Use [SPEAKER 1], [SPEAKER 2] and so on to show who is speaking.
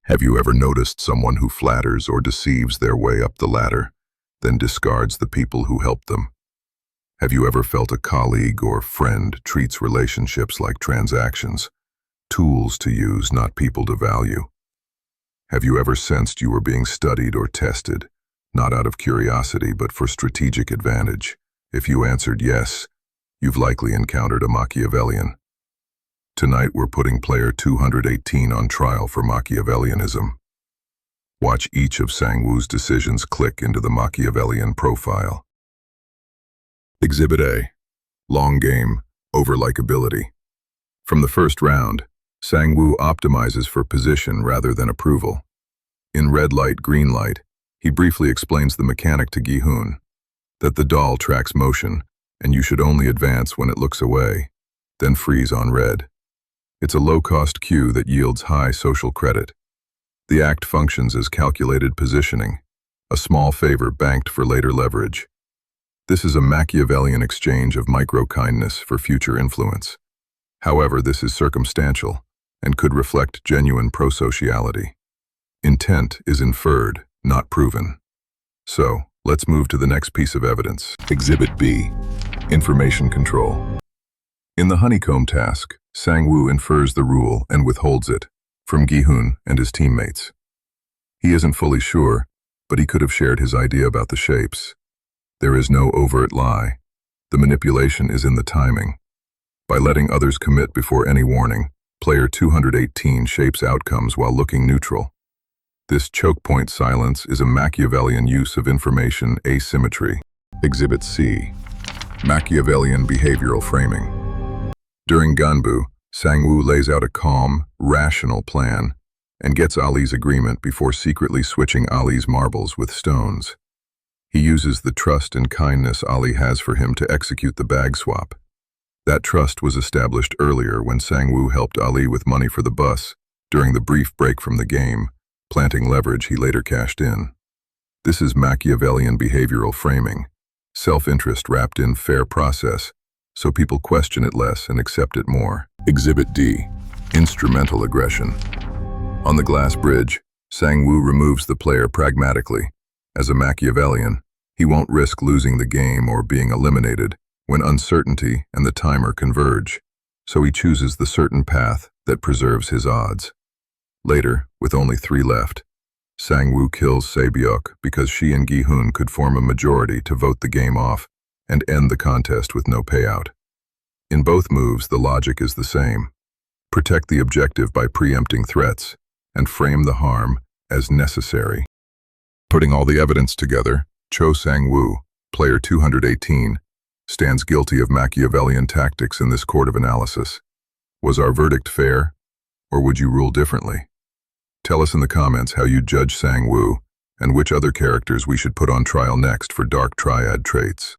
[SPEAKER 1] Have you ever noticed someone who flatters or deceives their way up the ladder, then discards the people who helped them? Have you ever felt a colleague or friend treats relationships like transactions, tools to use, not people to value? Have you ever sensed you were being studied or tested, not out of curiosity but for strategic advantage? If you answered yes, you've likely encountered a Machiavellian. Tonight we're putting player 218 on trial for Machiavellianism. Watch each of Sang-woo's decisions click into the Machiavellian profile. Exhibit A. Long game, over likability. From the first round, Sang-woo optimizes for position rather than approval. In red light, green light, he briefly explains the mechanic to Gi-hoon, that the doll tracks motion and you should only advance when it looks away, then freeze on red. It's a low-cost cue that yields high social credit. The act functions as calculated positioning, a small favor banked for later leverage. This is a Machiavellian exchange of micro-kindness for future influence. However, this is circumstantial and could reflect genuine prosociality. Intent is inferred, not proven. So, let's move to the next piece of evidence. Exhibit B. Information control. In the honeycomb task, Sang-woo infers the rule and withholds it from Gi-hoon and his teammates. He isn't fully sure, but he could have shared his idea about the shapes. There is no overt lie. The manipulation is in the timing. By letting others commit before any warning, player 218 shapes outcomes while looking neutral. This choke point silence is a Machiavellian use of information asymmetry. Exhibit C. Machiavellian behavioral framing. During Gganbu, Sang-woo lays out a calm, rational plan and gets Ali's agreement before secretly switching Ali's marbles with stones. He uses the trust and kindness Ali has for him to execute the bag swap. That trust was established earlier when Sang-woo helped Ali with money for the bus during the brief break from the game, planting leverage he later cashed in. This is Machiavellian behavioral framing, self-interest wrapped in fair process, so people question it less and accept it more. Exhibit D. Instrumental aggression. On the glass bridge, Sang-woo removes the player pragmatically. As a Machiavellian, he won't risk losing the game or being eliminated when uncertainty and the timer converge, so he chooses the certain path that preserves his odds. Later, with only 3 left, Sang-woo kills Se-byuk because she and Gi-hoon could form a majority to vote the game off and end the contest with no payout. In both moves, the logic is the same. Protect the objective by preempting threats and frame the harm as necessary. Putting all the evidence together, Cho Sang-woo, player 218, stands guilty of Machiavellian tactics in this court of analysis. Was our verdict fair, or would you rule differently? Tell us in the comments how you judge Sang-woo and which other characters we should put on trial next for dark triad traits.